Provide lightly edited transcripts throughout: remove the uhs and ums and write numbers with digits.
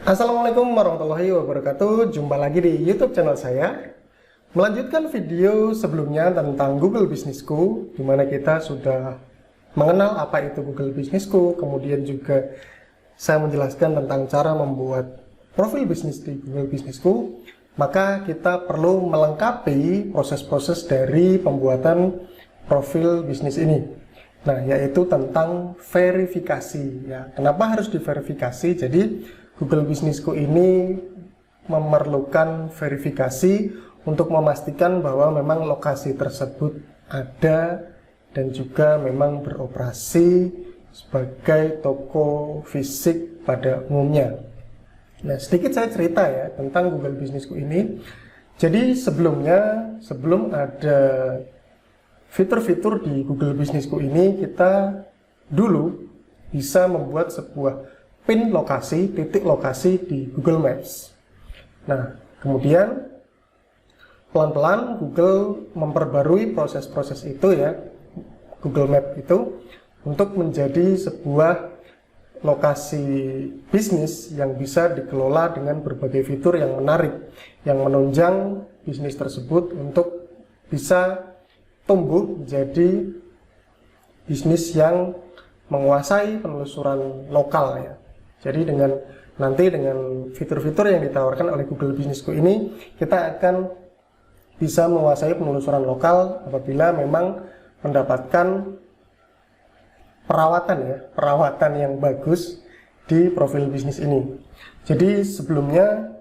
Assalamualaikum warahmatullahi wabarakatuh. Jumpa lagi di YouTube channel saya. Melanjutkan video sebelumnya tentang Google Businessku, di mana kita sudah mengenal apa itu Google Businessku. Kemudian juga saya menjelaskan tentang cara membuat profil bisnis di Google Businessku. Maka kita perlu melengkapi proses-proses dari pembuatan profil bisnis ini. Nah, yaitu tentang verifikasi. Ya, kenapa harus diverifikasi? Jadi Google Businessku ini memerlukan verifikasi untuk memastikan bahwa memang lokasi tersebut ada dan juga memang beroperasi sebagai toko fisik pada umumnya. Nah, sedikit saya cerita ya tentang Google Businessku ini. Jadi sebelum ada fitur-fitur di Google Businessku ini, kita dulu bisa membuat sebuah pin lokasi, titik lokasi di Google Maps. Nah, kemudian pelan-pelan Google memperbarui proses-proses itu ya, Google Map itu, untuk menjadi sebuah lokasi bisnis yang bisa dikelola dengan berbagai fitur yang menarik, yang menunjang bisnis tersebut untuk bisa tumbuh menjadi bisnis yang menguasai penelusuran lokal ya. Jadi dengan fitur-fitur yang ditawarkan oleh Google Businessku ini, kita akan bisa menguasai penelusuran lokal apabila memang mendapatkan perawatan yang bagus di profil bisnis ini. Jadi sebelumnya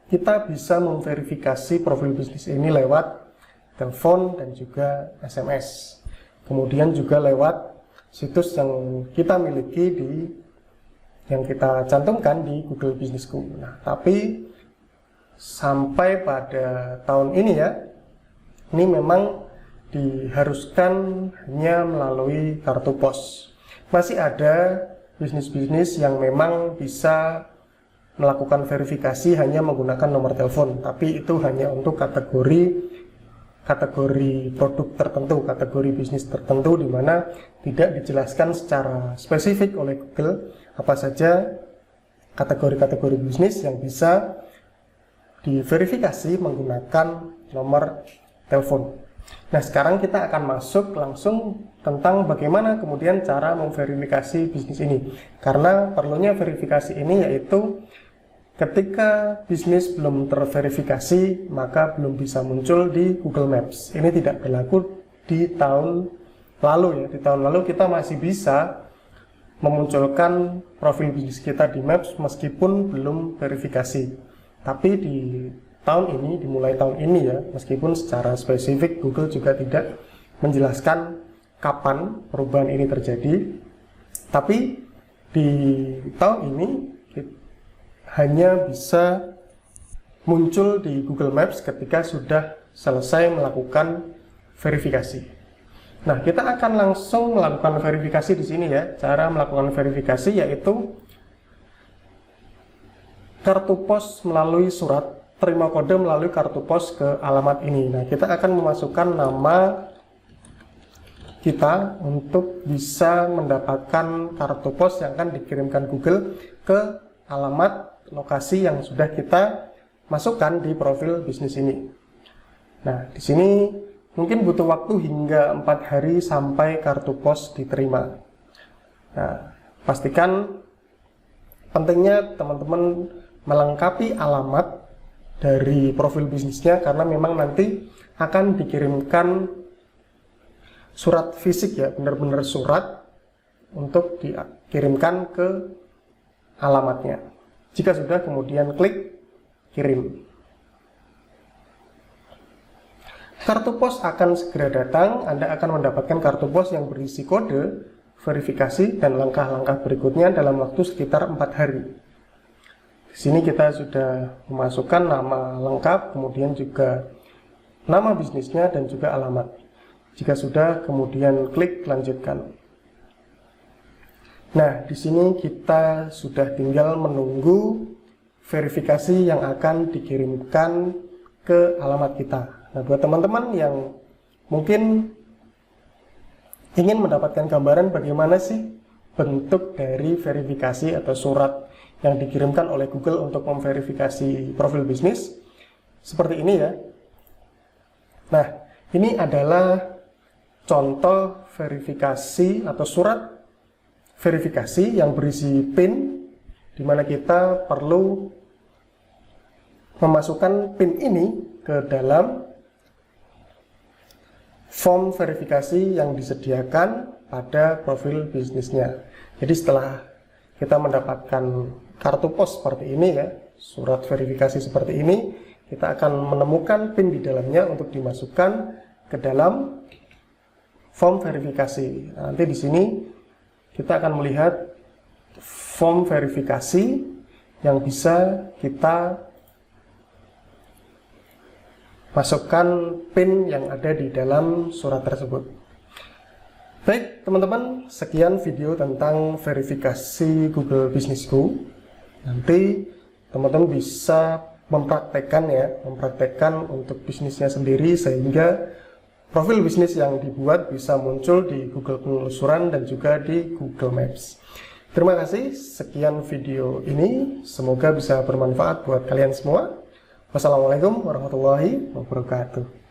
kita bisa memverifikasi profil bisnis ini lewat telepon dan juga SMS. Kemudian juga lewat situs yang kita miliki yang kita cantumkan di Google Businessku. Nah, tapi sampai pada tahun ini ya, ini memang diharuskan hanya melalui kartu pos. Masih ada bisnis-bisnis yang memang bisa melakukan verifikasi hanya menggunakan nomor telepon, tapi itu hanya untuk kategori produk tertentu, kategori bisnis tertentu, di mana tidak dijelaskan secara spesifik oleh Google apa saja kategori-kategori bisnis yang bisa diverifikasi menggunakan nomor telepon. Nah, sekarang kita akan masuk langsung tentang bagaimana kemudian cara memverifikasi bisnis ini. Karena perlunya verifikasi ini yaitu ketika bisnis belum terverifikasi, maka belum bisa muncul di Google Maps. Ini tidak berlaku di tahun lalu ya. Di tahun lalu kita masih bisa memunculkan profil bisnis kita di Maps meskipun belum verifikasi. Tapi dimulai tahun ini ya, meskipun secara spesifik Google juga tidak menjelaskan kapan perubahan ini terjadi. Tapi di tahun ini hanya bisa muncul di Google Maps ketika sudah selesai melakukan verifikasi. Nah, kita akan langsung melakukan verifikasi di sini ya. Cara melakukan verifikasi yaitu kartu pos melalui surat, terima kode melalui kartu pos ke alamat ini. Nah, kita akan memasukkan nama kita untuk bisa mendapatkan kartu pos yang akan dikirimkan Google ke alamat lokasi yang sudah kita masukkan di profil bisnis ini. Nah, di sini mungkin butuh waktu hingga 4 hari sampai kartu pos diterima. Nah, pastikan pentingnya teman-teman melengkapi alamat dari profil bisnisnya, karena memang nanti akan dikirimkan surat fisik ya, benar-benar surat untuk dikirimkan ke alamatnya. Jika sudah, kemudian klik kirim. Kartu pos akan segera datang. Anda akan mendapatkan kartu pos yang berisi kode verifikasi dan langkah-langkah berikutnya dalam waktu sekitar 4 hari. Di sini kita sudah memasukkan nama lengkap, kemudian juga nama bisnisnya dan juga alamat. Jika sudah, kemudian klik lanjutkan. Nah, di sini kita sudah tinggal menunggu verifikasi yang akan dikirimkan ke alamat kita. Nah, buat teman-teman yang mungkin ingin mendapatkan gambaran bagaimana sih bentuk dari verifikasi atau surat yang dikirimkan oleh Google untuk memverifikasi profil bisnis. Seperti ini ya. Nah, ini adalah contoh verifikasi atau surat verifikasi yang berisi PIN, di mana kita perlu memasukkan PIN ini ke dalam form verifikasi yang disediakan pada profil bisnisnya. Jadi setelah kita mendapatkan kartu pos seperti ini ya, surat verifikasi seperti ini, kita akan menemukan PIN di dalamnya untuk dimasukkan ke dalam form verifikasi. Nah, nanti di sini kita akan melihat form verifikasi yang bisa kita masukkan PIN yang ada di dalam surat tersebut. Baik teman-teman, sekian video tentang verifikasi Google Business Go. Nanti teman-teman bisa mempraktekkan untuk bisnisnya sendiri, sehingga profil bisnis yang dibuat bisa muncul di Google Penelusuran dan juga di Google Maps. Terima kasih, sekian video ini, semoga bisa bermanfaat buat kalian semua. Wassalamualaikum warahmatullahi wabarakatuh.